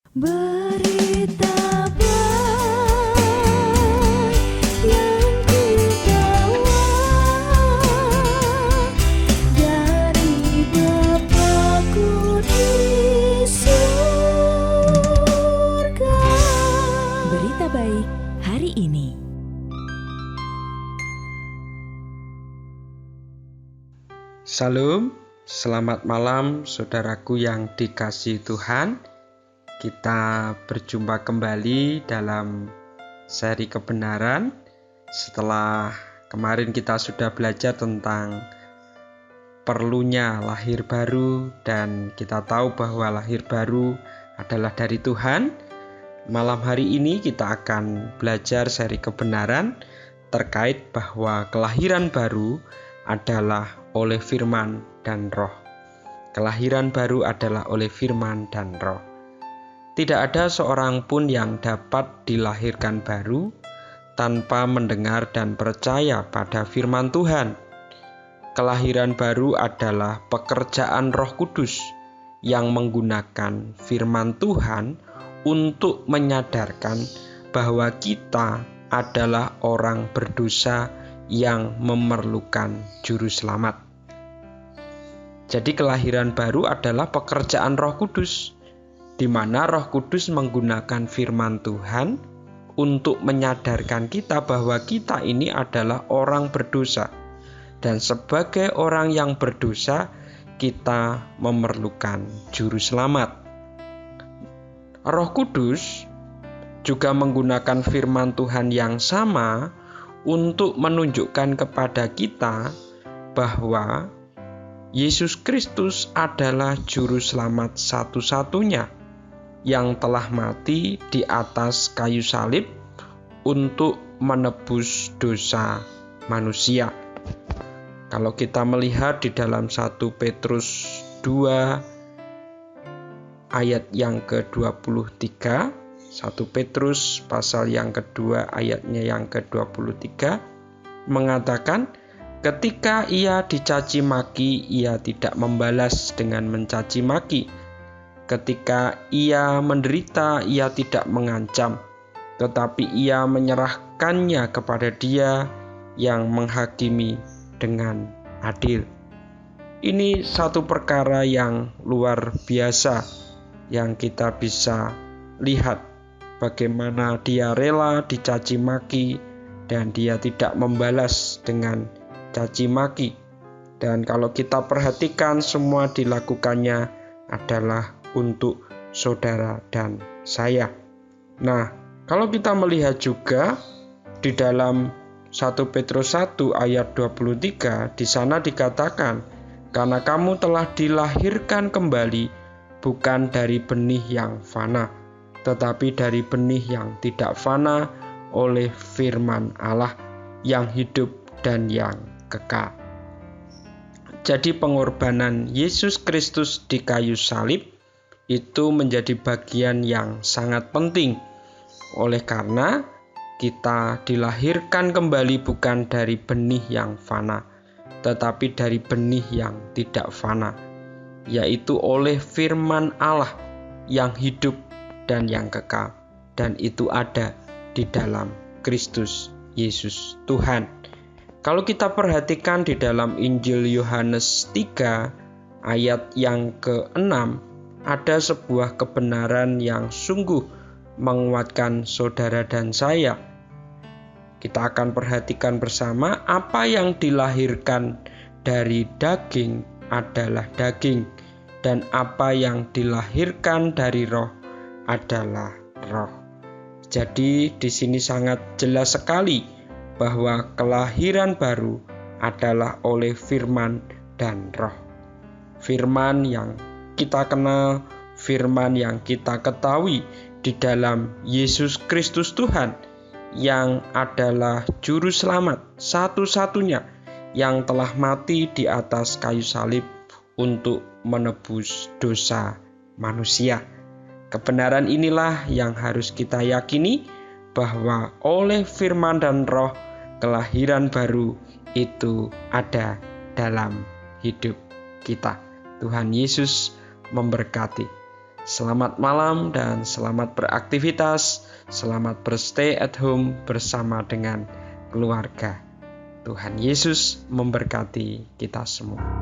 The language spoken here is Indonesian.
Berita baik yang ku bawa dari Bapa-Ku di surga. Berita baik hari ini. Salam, selamat malam saudaraku yang dikasihi Tuhan. Kita berjumpa kembali dalam seri kebenaran. Setelah kemarin kita sudah belajar tentang perlunya lahir baru, dan kita tahu bahwa lahir baru adalah dari Tuhan. Malam hari ini kita akan belajar seri kebenaran terkait bahwa kelahiran baru adalah oleh firman dan roh. Kelahiran baru adalah oleh firman dan roh. Tidak ada seorang pun yang dapat dilahirkan baru tanpa mendengar dan percaya pada firman Tuhan. Kelahiran baru adalah pekerjaan Roh Kudus yang menggunakan firman Tuhan untuk menyadarkan bahwa kita adalah orang berdosa yang memerlukan juru selamat. Jadi kelahiran baru adalah pekerjaan Roh Kudus, di mana Roh Kudus menggunakan firman Tuhan untuk menyadarkan kita bahwa kita ini adalah orang berdosa. Dan sebagai orang yang berdosa, kita memerlukan juru selamat. Roh Kudus juga menggunakan firman Tuhan yang sama untuk menunjukkan kepada kita bahwa Yesus Kristus adalah juru selamat satu-satunya yang telah mati di atas kayu salib untuk menebus dosa manusia. Kalau kita melihat di dalam 1 Petrus 2 ayat yang ke-23, 1 Petrus pasal yang kedua ayatnya yang ke-23 mengatakan, ketika ia dicaci maki, ia tidak membalas dengan mencaci maki. Ketika ia menderita, ia tidak mengancam, tetapi ia menyerahkannya kepada Dia yang menghakimi dengan adil. Ini satu perkara yang luar biasa yang kita bisa lihat, bagaimana Dia rela dicaci maki dan Dia tidak membalas dengan caci maki. Dan kalau kita perhatikan, semua dilakukannya adalah untuk saudara dan saya. Nah, kalau kita melihat juga di dalam 1 Petrus 1 ayat 23, di sana dikatakan, karena kamu telah dilahirkan kembali bukan dari benih yang fana, tetapi dari benih yang tidak fana oleh firman Allah yang hidup dan yang kekal. Jadi pengorbanan Yesus Kristus di kayu salib itu menjadi bagian yang sangat penting. Oleh karena kita dilahirkan kembali bukan dari benih yang fana, tetapi dari benih yang tidak fana, yaitu oleh firman Allah yang hidup dan yang kekal, dan itu ada di dalam Kristus Yesus Tuhan. Kalau kita perhatikan di dalam Injil Yohanes 3 ayat yang ke-6, ada sebuah kebenaran yang sungguh menguatkan saudara dan saya. Kita akan perhatikan bersama, apa yang dilahirkan dari daging adalah daging, dan apa yang dilahirkan dari roh adalah roh. Jadi di sini sangat jelas sekali bahwa kelahiran baru adalah oleh firman dan roh. Firman yang kita kenal, firman yang kita ketahui di dalam Yesus Kristus Tuhan, yang adalah juru selamat satu-satunya yang telah mati di atas kayu salib untuk menebus dosa manusia. Kebenaran inilah yang harus kita yakini, bahwa oleh firman dan roh kelahiran baru itu ada dalam hidup kita. Tuhan Yesus memberkati. Selamat malam dan selamat beraktivitas. Selamat berstay at home bersama dengan keluarga. Tuhan Yesus memberkati kita semua.